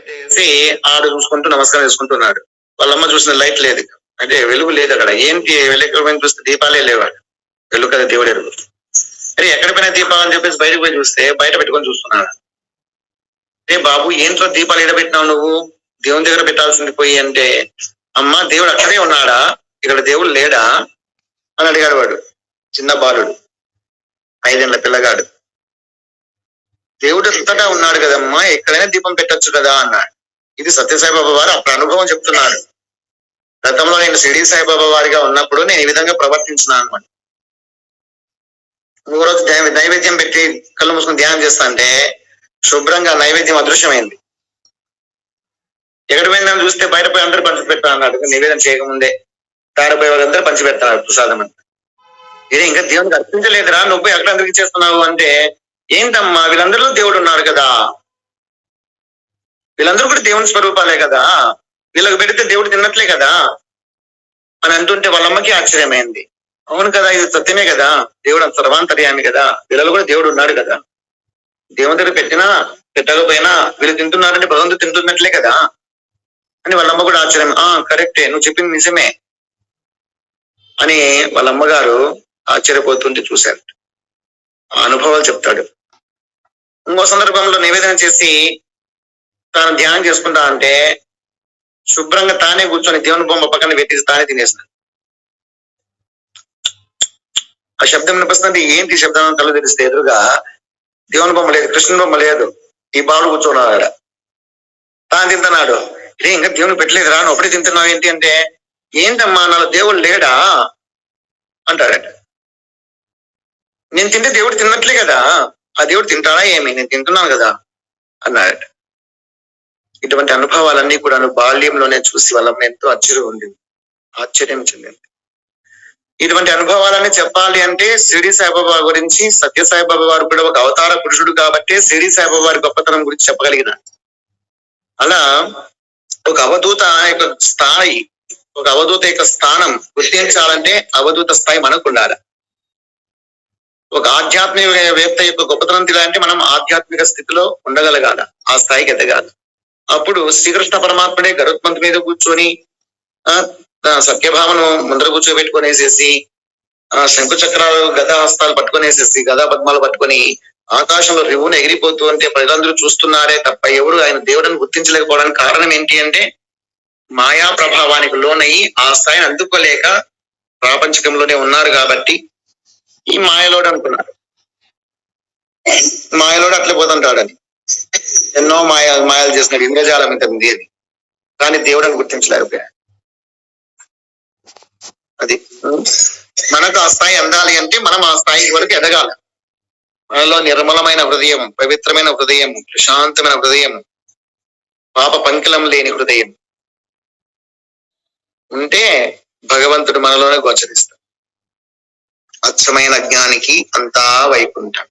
పెట్టేసి ఆడు చూసుకుంటూ నమస్కారం చేసుకుంటున్నాడు. వాళ్ళమ్మ చూసిన లైట్ లేదు, అంటే వెలుగు లేదు అక్కడ. ఏంటి వెలుగు చూస్తే దీపాలే లేవాడు. వెలుగు కదా దేవుడు ఎరుగు. అరే ఎక్కడ పోయినా దీపాలు అని చెప్పేసి బయటకు పోయి చూస్తే బయట పెట్టుకొని చూస్తున్నాడు. ఏ బాబు ఏంట్లో దీపాలు ఎడబెట్టినావు నువ్వు, దేవుని దగ్గర పెట్టాల్సింది పోయి అంటే, అమ్మ దేవుడు అక్కడే ఉన్నాడా, ఇక్కడ దేవుడు లేడా అని అడిగాడు వాడు. చిన్న బాలుడు, 5 ఏళ్ల పిల్లగాడు. దేవుడు అంతటా ఉన్నాడు కదమ్మా, ఎక్కడైనా దీపం పెట్టొచ్చు కదా అన్నాడు. ఇది సత్యసాయిబాబా వారు అప్పుడు అనుభవం చెప్తున్నారు. గతంలో నేను షిరిడి సాయిబాబా వారిగా ఉన్నప్పుడు నేను ఈ విధంగా ప్రవర్తించినాను అనమాట. ఒక రోజు నైవేద్యం పెట్టి కళ్ళు మూసుకొని ధ్యానం చేస్తా అంటే శుభ్రంగా నైవేద్యం అదృశ్యమైంది. ఎక్కడ పోయిందని చూస్తే బయట పోయి అందరూ పంచి పెడతా అన్నాడు. నివేదన చేయకముందే తారపోయే వాళ్ళందరూ పంచి పెడతారు ప్రసాదం అంతా. ఇదే ఇంకా దేవునికి అర్పించలేదురా, నువ్వు ఎక్కడ అందరికి చేస్తున్నావు అంటే, ఏంటమ్మా వీళ్ళందరిలో దేవుడు ఉన్నాడు కదా, వీళ్ళందరూ కూడా దేవుని స్వరూపాలే కదా, వీళ్ళకి పెడితే దేవుడు తిన్నట్లే కదా అని అంటుంటే వాళ్ళమ్మకి ఆశ్చర్యమైంది. అవును కదా, ఇది సత్యమే కదా, దేవుడు సర్వాంతర్యామి కదా, వీళ్ళలో కూడా దేవుడు ఉన్నాడు కదా, దేవుని దగ్గర పెట్టినా పెట్టకపోయినా వీళ్ళు తింటున్నారంటే భగవంతుడు తింటున్నట్లే కదా అని వాళ్ళమ్మ కూడా ఆశ్చర్యం. కరెక్టే, నువ్వు చెప్పింది నిజమే అని వాళ్ళ అమ్మగారు ఆశ్చర్యపోతుంటే చూశారు. ఆ అనుభవాలు చెప్తాడు. ఇంకో సందర్భంలో నివేదన చేసి తాను ధ్యానం చేసుకుంటా అంటే శుభ్రంగా తానే కూర్చొని దేవుని బొమ్మ పక్కన పెట్టేసి తానే తినేస్తాడు. ఆ శబ్దం వినిపిస్తుంది. ఏంటి శబ్దం కళ్ళు తెరిస్తే ఎదురుగా దేవుని బొమ్మ లేదు, కృష్ణుని బొమ్మ లేదు, ఈ బాలు కూర్చోన్నాడు. తాను తింటున్నాడు. ఇదే ఇంకా దేవుని పెట్టలేదు రా, నువ్వు అప్పుడే తింటున్నావు ఏంటి అంటే, ఏంటమ్మా నాలో దేవుడు లేడా అంటాడట. నేను తింటే దేవుడు తిన్నట్లే కదా, ఆ దేవుడు తింటాడా ఏమి, నేను తింటున్నాను కదా అన్నాడట. ఇటువంటి అనుభవాలన్నీ కూడా బాల్యంలోనే చూసి వాళ్ళ ఎంతో ఆశ్చర్యం చెందింది. ఇటువంటి అనుభవాలన్నీ చెప్పాలి అంటే షిరిడి సాయిబాబా గురించి, సత్య సాయిబాబా వారు కూడా ఒక అవతార పురుషుడు కాబట్టి షిరిడి సాయిబాబా వారి గొప్పతనం గురించి చెప్పగలిగిన. అలా ఒక అవధూత యొక్క స్థాయి, ఒక అవధూత యొక్క స్థానం గుర్తించాలంటే అవధూత స్థాయి మనకు ఉండాలి. ఒక ఆధ్యాత్మిక వేత్త యొక్క గొప్పతనం తెలియాలంటే మనం ఆధ్యాత్మిక స్థితిలో ఉండగలగాల, ఆ స్థాయికి ఎదగాలి. అప్పుడు శ్రీకృష్ణ పరమాత్ముడే గరుత్మంతు మీద కూర్చొని సత్యభామను ముందర కూర్చోబెట్టుకునేసేసి శంకు చక్రాలు గదా హస్తాలు పట్టుకునేసేసి గదా పద్మాలు పట్టుకొని ఆకాశంలో రివును ఎగిరిపోతూ అంటే ప్రజలందరూ చూస్తున్నారే తప్ప ఎవరు ఆయన దేవుడిని గుర్తించలేకపోవడానికి కారణం ఏంటి అంటే, మాయా ప్రభావానికి లోనయ్యి ఆ స్థాయిని అందుకోలేక ప్రాపంచికంలోనే ఉన్నారు కాబట్టి ఈ మాయలోడు అనుకున్నారు. మాయలోడు అట్లే పోతుంటాడని ఎన్నో మాయలు చేసినాడు, ఇంద్రజాలం ఇంత ఉంది అని, కానీ దేవుడిని గుర్తించలేకపోయాడు. అది మనకు ఆ స్థాయి అందాలి అంటే మనం ఆ స్థాయి వరకు ఎదగాలి. మనలో నిర్మలమైన హృదయం, పవిత్రమైన హృదయం, ప్రశాంతమైన హృదయం, పాప పంకిలం లేని హృదయం ఉంటే భగవంతుడు మనలోనే గోచరిస్తాడు. అచ్చమైన జ్ఞానికి అంతా వైకుంఠం.